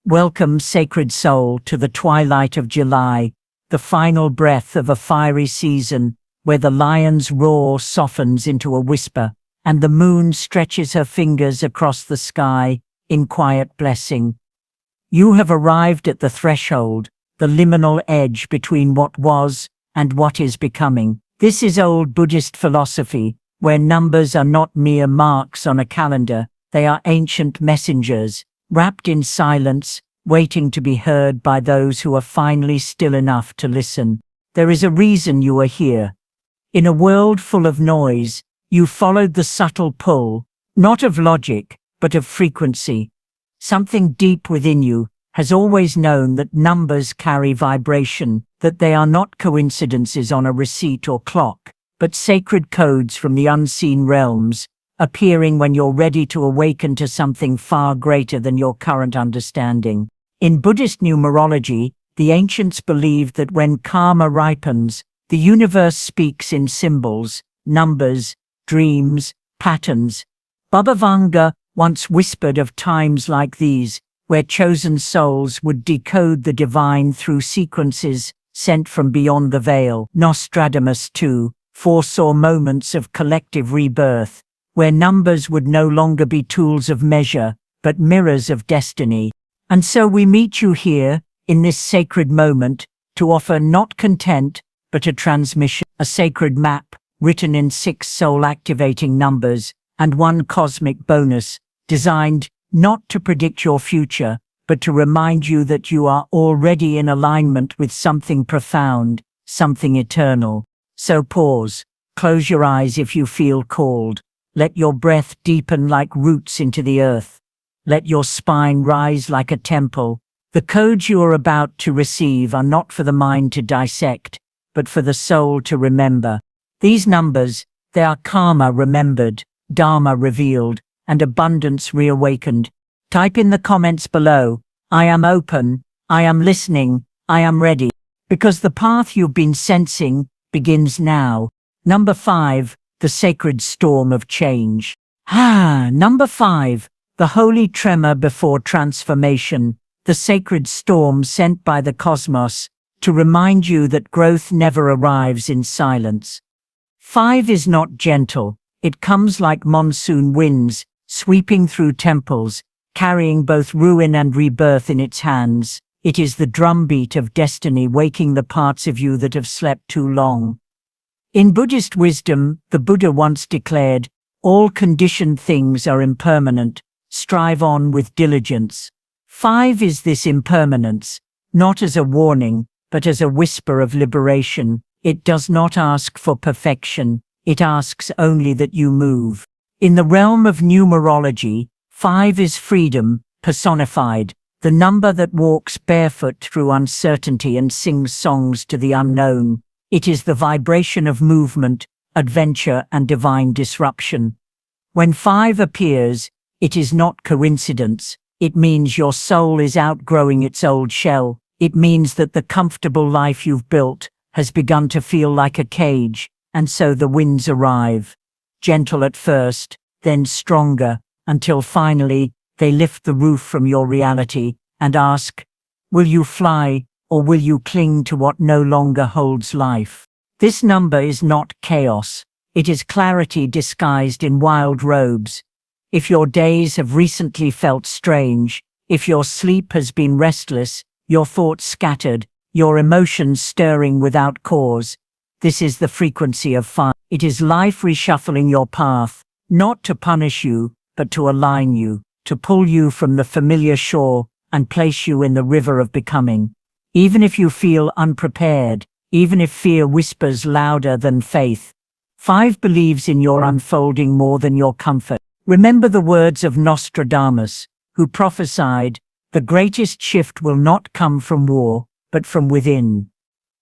Welcome, sacred soul, to the twilight of July, the final breath of a fiery season, where the lion's roar softens into a whisper, and the moon stretches her fingers across the sky in quiet blessing. You have arrived at the threshold, the liminal edge between what was and what is becoming. This is old Buddhist philosophy, where numbers are not mere marks on a calendar, they are ancient messengers, wrapped in silence, waiting to be heard by those who are finally still enough to listen. There is a reason you are here. In a world full of noise, you followed the subtle pull, not of logic, but of frequency. Something deep within you has always known that numbers carry vibration, that they are not coincidences on a receipt or clock, but sacred codes from the unseen realms, appearing when you're ready to awaken to something far greater than your current understanding. In Buddhist numerology, the ancients believed that when karma ripens, the universe speaks in symbols, numbers, dreams, patterns. Baba Vanga once whispered of times like these, where chosen souls would decode the divine through sequences sent from beyond the veil. Nostradamus, too, foresaw moments of collective rebirth, where numbers would no longer be tools of measure, but mirrors of destiny. And so we meet you here, in this sacred moment, to offer not content, but a transmission, a sacred map, written in 6 soul-activating numbers, and 1 cosmic bonus, designed not to predict your future, but to remind you that you are already in alignment with something profound, something eternal. So pause, close your eyes if you feel called. Let your breath deepen like roots into the earth. Let your spine rise like a temple. The codes you are about to receive are not for the mind to dissect, but for the soul to remember. These numbers, they are karma remembered, dharma revealed, and abundance reawakened. Type in the comments below, I am open, I am listening, I am ready. Because the path you've been sensing begins now. Number 5. The sacred storm of change. Number 5. The holy tremor before transformation, the sacred storm sent by the cosmos to remind you that growth never arrives in silence. 5 is not gentle. It comes like monsoon winds, sweeping through temples, carrying both ruin and rebirth in its hands. It is the drumbeat of destiny waking the parts of you that have slept too long. In Buddhist wisdom, the Buddha once declared, all conditioned things are impermanent, strive on with diligence. 5 is this impermanence, not as a warning, but as a whisper of liberation. It does not ask for perfection, it asks only that you move. In the realm of numerology, 5 is freedom, personified, the number that walks barefoot through uncertainty and sings songs to the unknown. It is the vibration of movement, adventure, and divine disruption. When 5 appears, it is not coincidence. It means your soul is outgrowing its old shell. It means that the comfortable life you've built has begun to feel like a cage, and so the winds arrive. Gentle at first, then stronger, until finally they lift the roof from your reality and ask, will you fly? Or will you cling to what no longer holds life? This number is not chaos. It is clarity disguised in wild robes. If your days have recently felt strange, if your sleep has been restless, your thoughts scattered, your emotions stirring without cause, this is the frequency of 5. It is life reshuffling your path, not to punish you, but to align you, to pull you from the familiar shore and place you in the river of becoming. Even if you feel unprepared, even if fear whispers louder than faith, 5 believes in your unfolding more than your comfort. Remember the words of Nostradamus, who prophesied, the greatest shift will not come from war, but from within.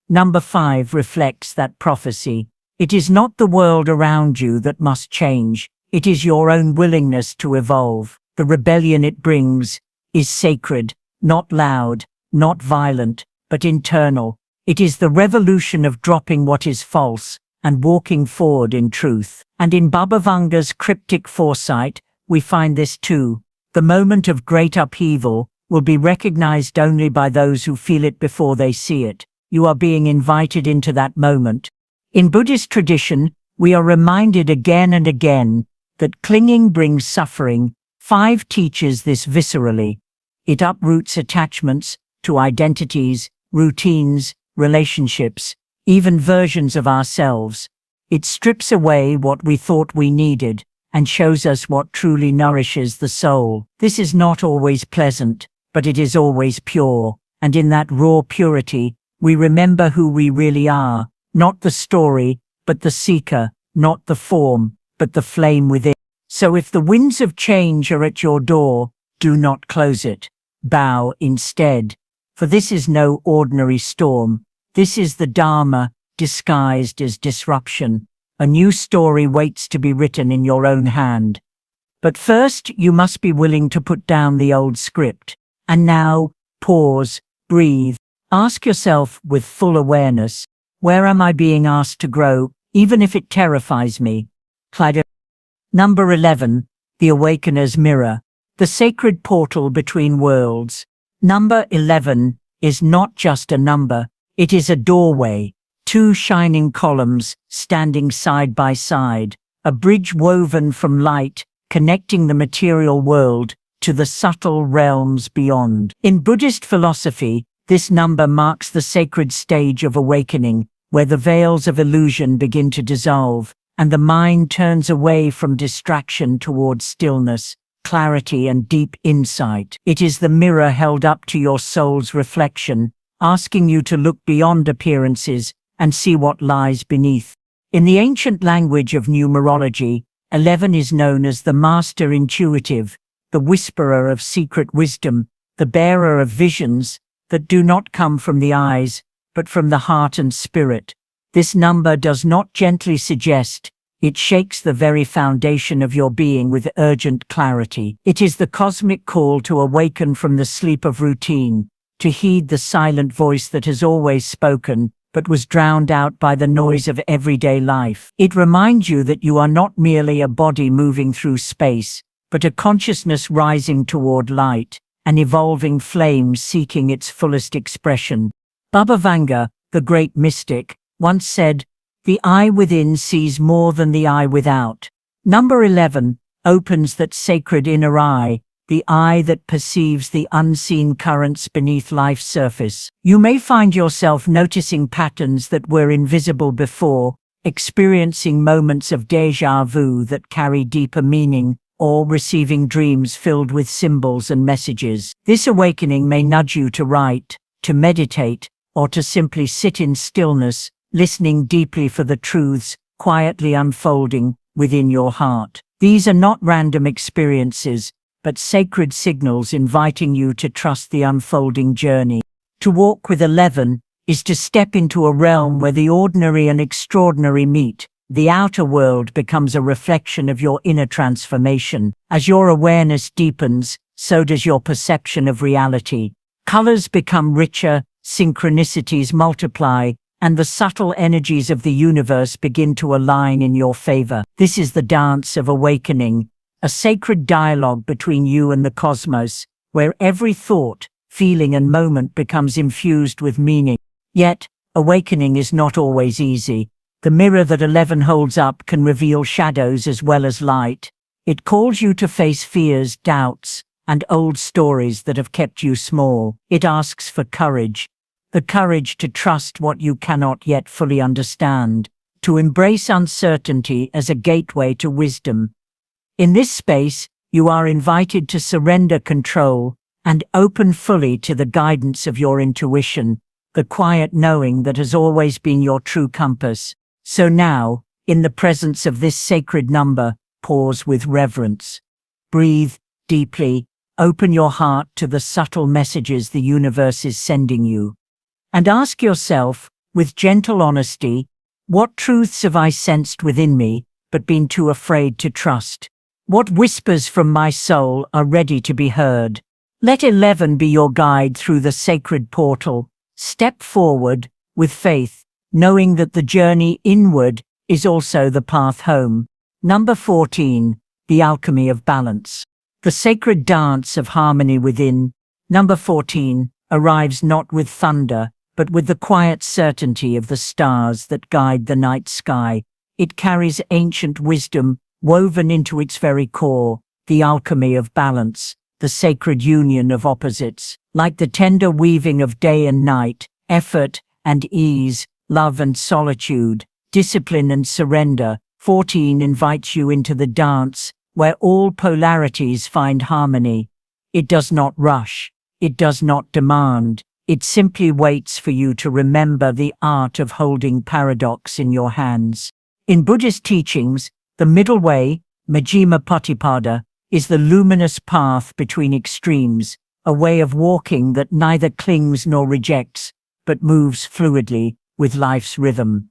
Number 5 reflects that prophecy. It is not the world around you that must change, it is your own willingness to evolve. The rebellion it brings is sacred, not loud, not violent, but internal. It is the revolution of dropping what is false and walking forward in truth. And in Baba Vanga's cryptic foresight, we find this too. The moment of great upheaval, will be recognized only by those who feel it before they see it. You are being invited into that moment. In Buddhist tradition, we are reminded again and again that clinging brings suffering. 5 teaches this viscerally. It uproots attachments to identities, routines, relationships, even versions of ourselves. It strips away what we thought we needed and shows us what truly nourishes the soul. This is not always pleasant, but it is always pure, and in that raw purity, we remember who we really are, not the story, but the seeker, not the form, but the flame within. So if the winds of change are at your door, do not close it. Bow instead, for this is no ordinary storm. This is the Dharma disguised as disruption. A new story waits to be written in your own hand. But first, you must be willing to put down the old script. And now, pause, breathe, ask yourself with full awareness, where am I being asked to grow, even if it terrifies me? Number 11, the Awakener's Mirror, the sacred portal between worlds. Number 11 is not just a number, it is a doorway. 2 shining columns standing side by side, a bridge woven from light, connecting the material world to the subtle realms beyond. In Buddhist philosophy, this number marks the sacred stage of awakening, where the veils of illusion begin to dissolve, and the mind turns away from distraction toward stillness, clarity, and deep insight. It is the mirror held up to your soul's reflection, asking you to look beyond appearances and see what lies beneath. In the ancient language of numerology, 11 is known as the master intuitive, the whisperer of secret wisdom, the bearer of visions that do not come from the eyes, but from the heart and spirit. This number does not gently suggest, it shakes the very foundation of your being with urgent clarity. It is the cosmic call to awaken from the sleep of routine, to heed the silent voice that has always spoken, but was drowned out by the noise of everyday life. It reminds you that you are not merely a body moving through space, but a consciousness rising toward light, an evolving flame seeking its fullest expression. Baba Vanga, the great mystic, once said, "The eye within sees more than the eye without." Number 11 opens that sacred inner eye, the eye that perceives the unseen currents beneath life's surface. You may find yourself noticing patterns that were invisible before, experiencing moments of déjà vu that carry deeper meaning, or receiving dreams filled with symbols and messages. This awakening may nudge you to write, to meditate, or to simply sit in stillness, listening deeply for the truths quietly unfolding within your heart. These are not random experiences, but sacred signals inviting you to trust the unfolding journey. To walk with 11 is to step into a realm where the ordinary and extraordinary meet. The outer world becomes a reflection of your inner transformation. As your awareness deepens, so does your perception of reality. Colors become richer, synchronicities multiply, and the subtle energies of the universe begin to align in your favor. This is the dance of awakening, a sacred dialogue between you and the cosmos, where every thought, feeling, and moment becomes infused with meaning. Yet, awakening is not always easy. The mirror that 11 holds up can reveal shadows as well as light. It calls you to face fears, doubts, and old stories that have kept you small. It asks for courage, the courage to trust what you cannot yet fully understand, to embrace uncertainty as a gateway to wisdom. In this space, you are invited to surrender control and open fully to the guidance of your intuition, the quiet knowing that has always been your true compass. So now, in the presence of this sacred number, pause with reverence. Breathe deeply, open your heart to the subtle messages the universe is sending you. And ask yourself, with gentle honesty, what truths have I sensed within me, but been too afraid to trust? What whispers from my soul are ready to be heard? Let 11 be your guide through the sacred portal. Step forward, with faith, knowing that the journey inward is also the path home. Number 14, the alchemy of balance. The sacred dance of harmony within. Number 14 arrives not with thunder, but with the quiet certainty of the stars that guide the night sky. It carries ancient wisdom woven into its very core, the alchemy of balance, the sacred union of opposites. Like the tender weaving of day and night, effort and ease, love and solitude, discipline and surrender, 14 invites you into the dance where all polarities find harmony. It does not rush. It does not demand. It simply waits for you to remember the art of holding paradox in your hands. In Buddhist teachings, the middle way, Majjhima Patipada, is the luminous path between extremes, a way of walking that neither clings nor rejects, but moves fluidly with life's rhythm.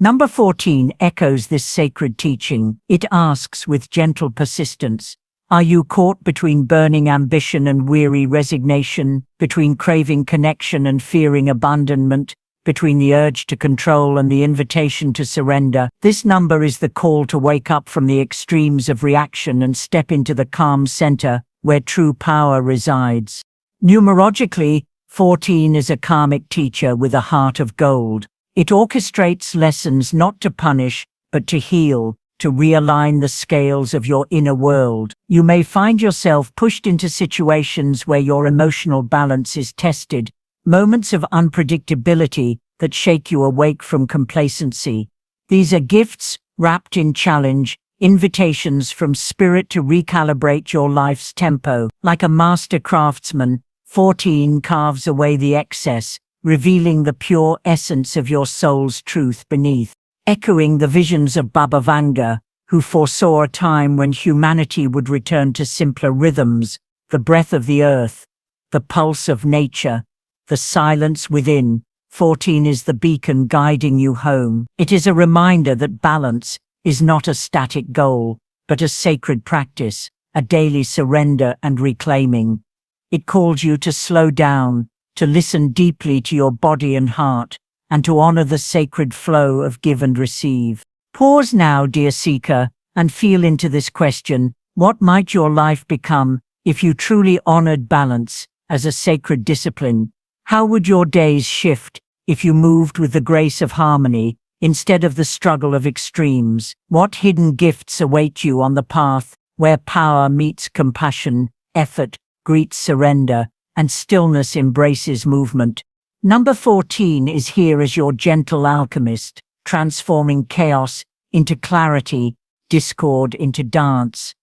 Number 14 echoes this sacred teaching. It asks with gentle persistence, are you caught between burning ambition and weary resignation, between craving connection and fearing abandonment, between the urge to control and the invitation to surrender? This number is the call to wake up from the extremes of reaction and step into the calm center where true power resides. Numerologically, 14 is a karmic teacher with a heart of gold. It orchestrates lessons not to punish, but to heal, to realign the scales of your inner world. You may find yourself pushed into situations where your emotional balance is tested, moments of unpredictability that shake you awake from complacency. These are gifts wrapped in challenge, invitations from spirit to recalibrate your life's tempo. Like a master craftsman, 14 carves away the excess, revealing the pure essence of your soul's truth beneath. Echoing the visions of Baba Vanga, who foresaw a time when humanity would return to simpler rhythms, the breath of the earth, the pulse of nature, the silence within, 14 is the beacon guiding you home. It is a reminder that balance is not a static goal, but a sacred practice, a daily surrender and reclaiming. It calls you to slow down, to listen deeply to your body and heart, and to honor the sacred flow of give and receive. Pause now, dear seeker, and feel into this question. What might your life become if you truly honored balance as a sacred discipline? How would your days shift if you moved with the grace of harmony instead of the struggle of extremes? What hidden gifts await you on the path where power meets compassion, effort greets surrender, and stillness embraces movement? Number 14 is here as your gentle alchemist, transforming chaos into clarity, discord into dance.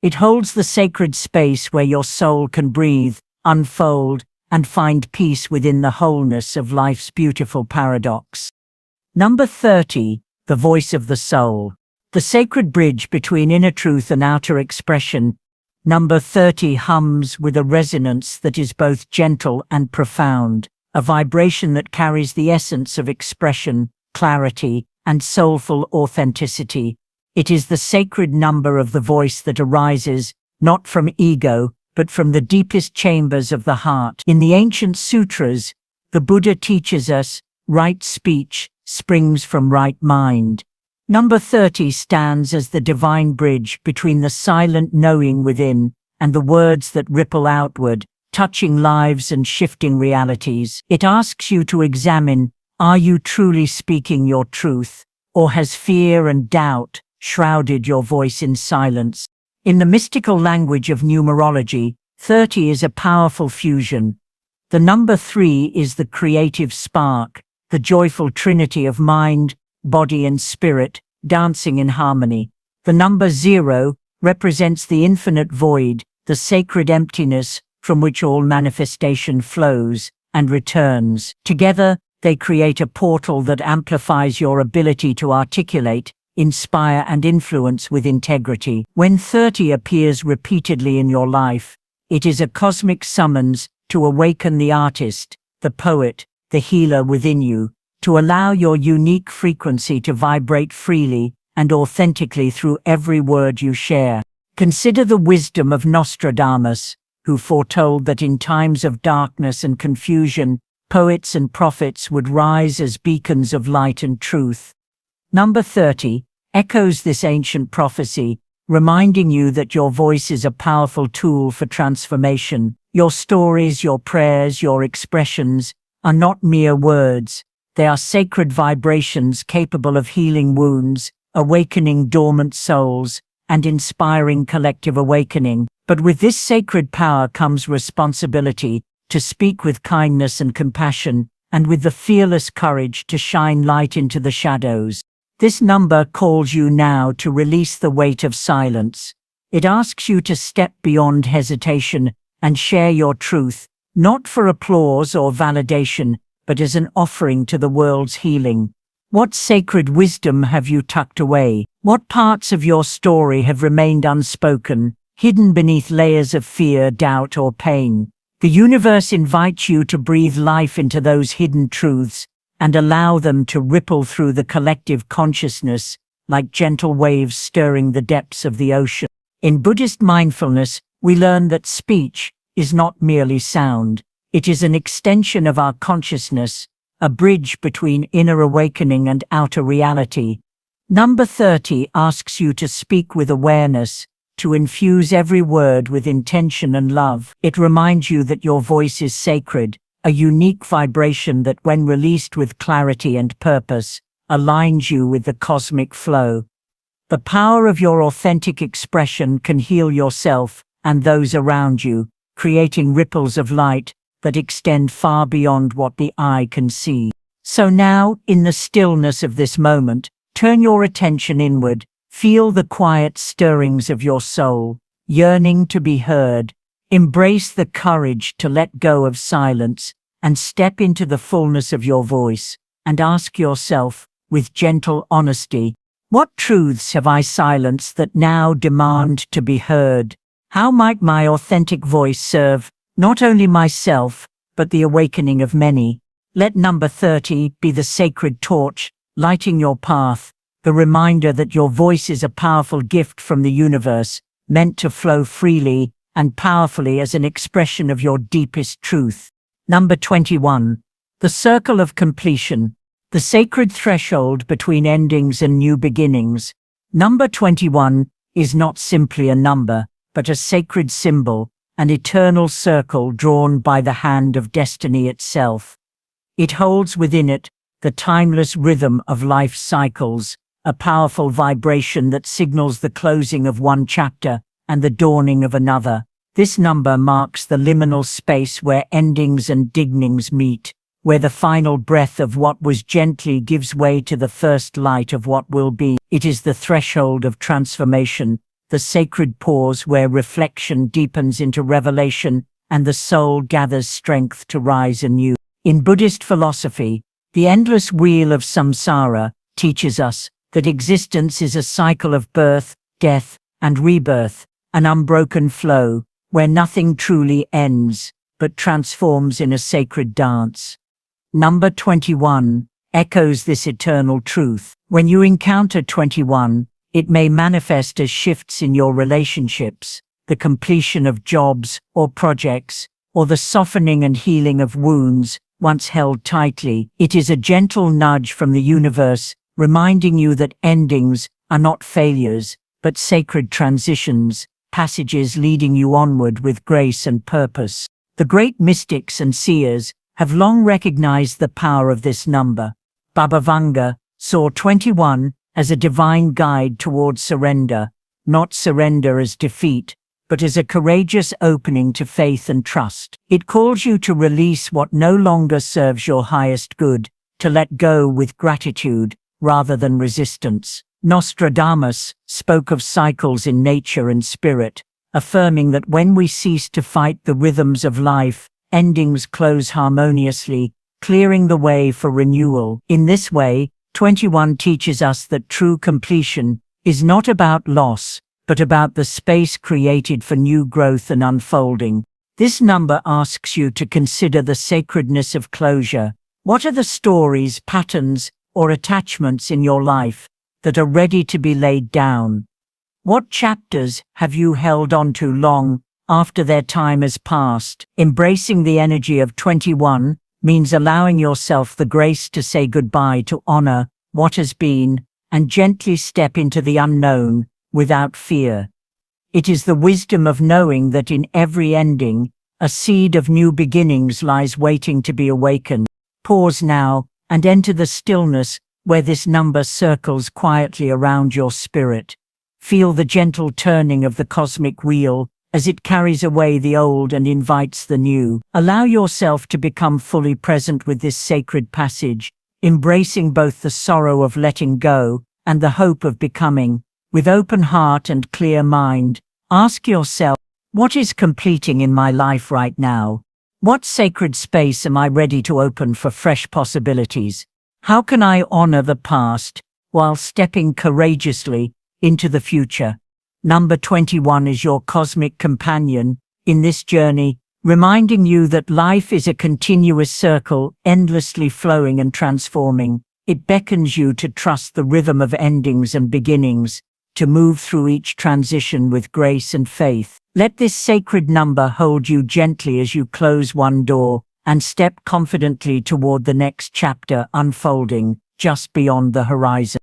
It holds the sacred space where your soul can breathe, unfold, and find peace within the wholeness of life's beautiful paradox. Number 30, the voice of the soul, the sacred bridge between inner truth and outer expression. Number 30 hums with a resonance that is both gentle and profound, a vibration that carries the essence of expression, clarity, and soulful authenticity. It is the sacred number of the voice that arises, not from ego, but from the deepest chambers of the heart. In the ancient sutras, the Buddha teaches us, right speech springs from right mind. Number 30 stands as the divine bridge between the silent knowing within and the words that ripple outward, touching lives and shifting realities. It asks you to examine, are you truly speaking your truth, or has fear and doubt shrouded your voice in silence? In the mystical language of numerology, 30 is a powerful fusion. The number 3 is the creative spark, the joyful trinity of mind, body and spirit, dancing in harmony. The number 0 represents the infinite void, the sacred emptiness from which all manifestation flows and returns. Together, they create a portal that amplifies your ability to articulate, inspire and influence with integrity. When 30 appears repeatedly in your life, it is a cosmic summons to awaken the artist, the poet, the healer within you, to allow your unique frequency to vibrate freely and authentically through every word you share. Consider the wisdom of Nostradamus, who foretold that in times of darkness and confusion, poets and prophets would rise as beacons of light and truth. Number 30 echoes this ancient prophecy, reminding you that your voice is a powerful tool for transformation. Your stories, your prayers, your expressions are not mere words. They are sacred vibrations capable of healing wounds, awakening dormant souls, and inspiring collective awakening. But with this sacred power comes responsibility to speak with kindness and compassion, and with the fearless courage to shine light into the shadows. This number calls you now to release the weight of silence. It asks you to step beyond hesitation and share your truth, not for applause or validation, but as an offering to the world's healing. What sacred wisdom have you tucked away? What parts of your story have remained unspoken, hidden beneath layers of fear, doubt, or pain? The universe invites you to breathe life into those hidden truths and allow them to ripple through the collective consciousness like gentle waves stirring the depths of the ocean. In Buddhist mindfulness, we learn that speech is not merely sound. It is an extension of our consciousness, a bridge between inner awakening and outer reality. Number 30 asks you to speak with awareness, to infuse every word with intention and love. It reminds you that your voice is sacred, a unique vibration that, when released with clarity and purpose, aligns you with the cosmic flow. The power of your authentic expression can heal yourself and those around you, creating ripples of light that extend far beyond what the eye can see. So now, in the stillness of this moment, turn your attention inward. Feel the quiet stirrings of your soul, yearning to be heard. Embrace the courage to let go of silence and step into the fullness of your voice, and ask yourself, with gentle honesty, what truths have I silenced that now demand to be heard? How might my authentic voice serve not only myself, but the awakening of many? Let number 30 be the sacred torch, lighting your path, the reminder that your voice is a powerful gift from the universe, meant to flow freely and powerfully as an expression of your deepest truth. Number 21. The circle of completion, the sacred threshold between endings and new beginnings. Number 21 is not simply a number, but a sacred symbol, an eternal circle drawn by the hand of destiny itself. It holds within it the timeless rhythm of life's cycles, a powerful vibration that signals the closing of one chapter and the dawning of another. This number marks the liminal space where endings and beginnings meet, where the final breath of what was gently gives way to the first light of what will be. It is the threshold of transformation, the sacred pause where reflection deepens into revelation and the soul gathers strength to rise anew. In Buddhist philosophy, the endless wheel of samsara teaches us that existence is a cycle of birth, death, and rebirth, an unbroken flow where nothing truly ends, but transforms in a sacred dance. Number 21 echoes this eternal truth. When you encounter 21, it may manifest as shifts in your relationships, the completion of jobs or projects, or the softening and healing of wounds once held tightly. It is a gentle nudge from the universe, reminding you that endings are not failures, but sacred transitions, passages leading you onward with grace and purpose. The great mystics and seers have long recognized the power of this number. Baba Vanga saw 21 as a divine guide towards surrender, not surrender as defeat, but as a courageous opening to faith and trust. It calls you to release what no longer serves your highest good, to let go with gratitude rather than resistance. Nostradamus spoke of cycles in nature and spirit, affirming that when we cease to fight the rhythms of life, endings close harmoniously, clearing the way for renewal. In this way, 21 teaches us that true completion is not about loss, but about the space created for new growth and unfolding. This number asks you to consider the sacredness of closure. What are the stories, patterns, or attachments in your life that are ready to be laid down? What chapters have you held on to long after their time has passed? Embracing the energy of 21 means allowing yourself the grace to say goodbye, to honor what has been, and gently step into the unknown without fear. It is the wisdom of knowing that in every ending, a seed of new beginnings lies waiting to be awakened. Pause now and enter the stillness where this number circles quietly around your spirit. Feel the gentle turning of the cosmic wheel as it carries away the old and invites the new. Allow yourself to become fully present with this sacred passage, embracing both the sorrow of letting go and the hope of becoming. With open heart and clear mind, ask yourself, what is completing in my life right now? What sacred space am I ready to open for fresh possibilities? How can I honor the past while stepping courageously into the future? Number 21 is your cosmic companion in this journey, reminding you that life is a continuous circle, endlessly flowing and transforming. It beckons you to trust the rhythm of endings and beginnings, to move through each transition with grace and faith. Let this sacred number hold you gently as you close one door and step confidently toward the next chapter unfolding just beyond the horizon.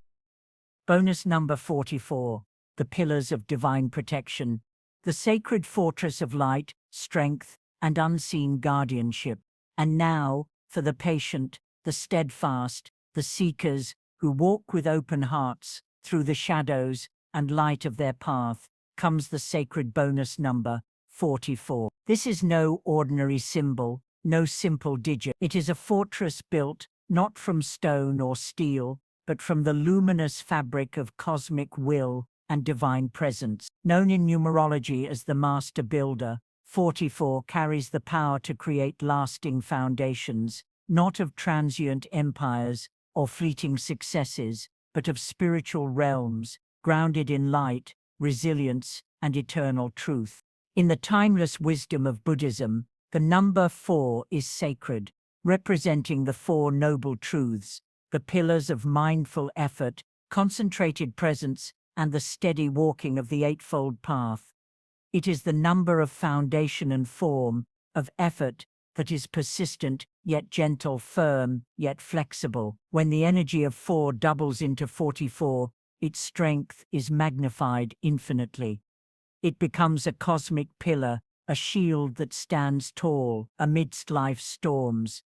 Bonus number 44, the pillars of divine protection, the sacred fortress of light, strength, and unseen guardianship. And now, for the patient, the steadfast, the seekers who walk with open hearts through the shadows and light of their path, comes the sacred bonus number 44. This is no ordinary symbol, no simple digit. It is a fortress built not from stone or steel, but from the luminous fabric of cosmic will and divine presence. Known in numerology as the master builder, 44 carries the power to create lasting foundations, not of transient empires or fleeting successes, but of spiritual realms, grounded in light, resilience, and eternal truth. In the timeless wisdom of Buddhism, the number 4 is sacred, representing the four noble truths, the pillars of mindful effort, concentrated presence, and the steady walking of the Eightfold Path. It is the number of foundation and form, of effort, that is persistent, yet gentle, firm, yet flexible. When the energy of 4 doubles into 44, its strength is magnified infinitely. It becomes a cosmic pillar, a shield that stands tall amidst life's storms.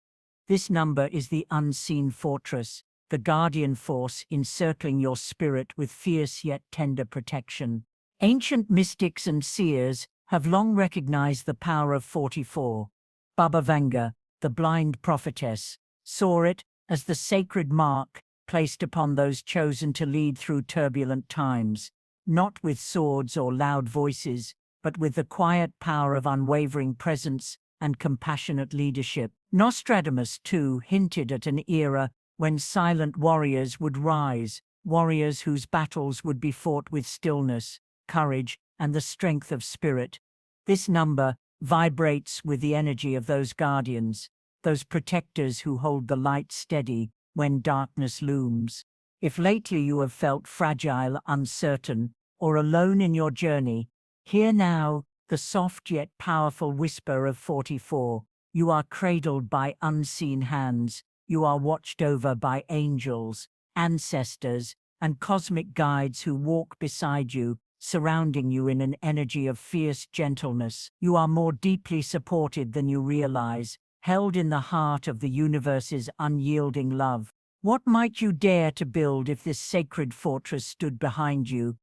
This number is the unseen fortress, the guardian force encircling your spirit with fierce yet tender protection. Ancient mystics and seers have long recognized the power of 44. Baba Vanga, the blind prophetess, saw it as the sacred mark placed upon those chosen to lead through turbulent times, not with swords or loud voices, but with the quiet power of unwavering presence and compassionate leadership. Nostradamus, too, hinted at an era when silent warriors would rise, warriors whose battles would be fought with stillness, courage, and the strength of spirit. This number vibrates with the energy of those guardians, those protectors who hold the light steady when darkness looms. If lately you have felt fragile, uncertain, or alone in your journey, hear now the soft yet powerful whisper of 44. You are cradled by unseen hands. You are watched over by angels, ancestors, and cosmic guides who walk beside you, surrounding you in an energy of fierce gentleness. You are more deeply supported than you realize, held in the heart of the universe's unyielding love. What might you dare to build if this sacred fortress stood behind you?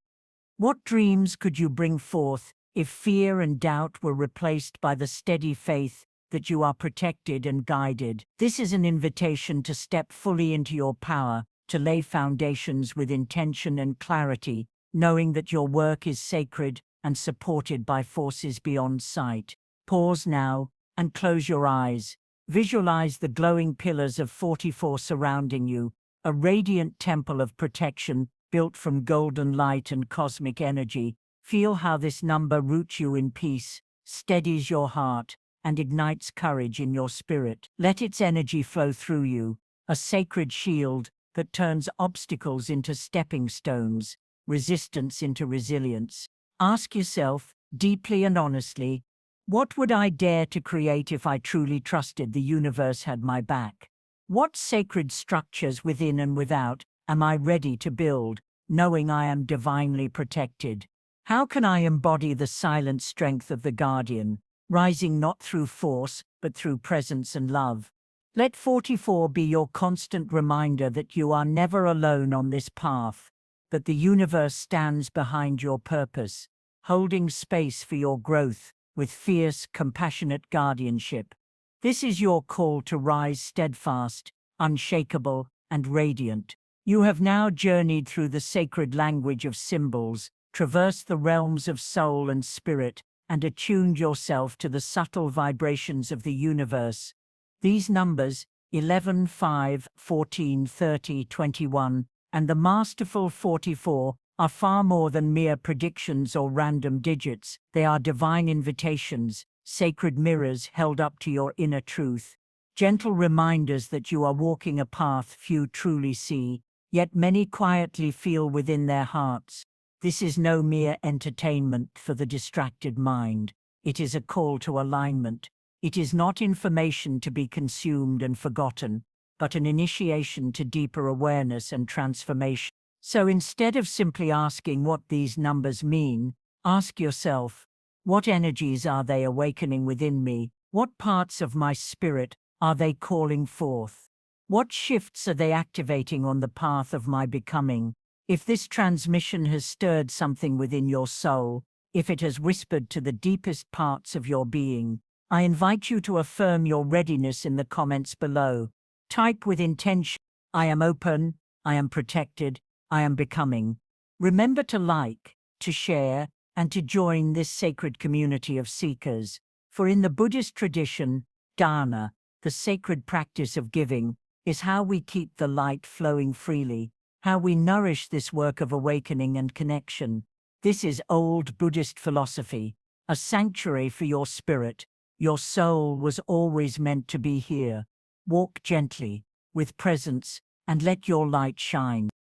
What dreams could you bring forth if fear and doubt were replaced by the steady faith that you are protected and guided? This is an invitation to step fully into your power, to lay foundations with intention and clarity, knowing that your work is sacred and supported by forces beyond sight. Pause now and close your eyes. Visualize the glowing pillars of 44 surrounding you, a radiant temple of protection built from golden light and cosmic energy. Feel how this number roots you in peace, steadies your heart, and ignites courage in your spirit. Let its energy flow through you, a sacred shield that turns obstacles into stepping stones, resistance into resilience. Ask yourself, deeply and honestly, what would I dare to create if I truly trusted the universe had my back? What sacred structures within and without am I ready to build, knowing I am divinely protected. How can I embody the silent strength of the guardian, rising not through force, but through presence and love? Let 44 be your constant reminder that you are never alone on this path, that the universe stands behind your purpose, holding space for your growth with fierce, compassionate guardianship. This is your call to rise steadfast, unshakable, and radiant. You have now journeyed through the sacred language of symbols, traversed the realms of soul and spirit, and attuned yourself to the subtle vibrations of the universe. These numbers, 11, 5, 14, 30, 21, and the masterful 44, are far more than mere predictions or random digits. They are divine invitations, sacred mirrors held up to your inner truth, gentle reminders that you are walking a path few truly see, yet many quietly feel within their hearts. This is no mere entertainment for the distracted mind. It is a call to alignment. It is not information to be consumed and forgotten, but an initiation to deeper awareness and transformation. So instead of simply asking what these numbers mean, ask yourself, what energies are they awakening within me? What parts of my spirit are they calling forth? What shifts are they activating on the path of my becoming? If this transmission has stirred something within your soul, if it has whispered to the deepest parts of your being, I invite you to affirm your readiness in the comments below. Type with intention, I am open, I am protected, I am becoming. Remember to like, to share, and to join this sacred community of seekers. For in the Buddhist tradition, dana, the sacred practice of giving, is how we keep the light flowing freely, how we nourish this work of awakening and connection. This is old Buddhist philosophy, a sanctuary for your spirit. Your soul was always meant to be here. Walk gently, with presence, and let your light shine.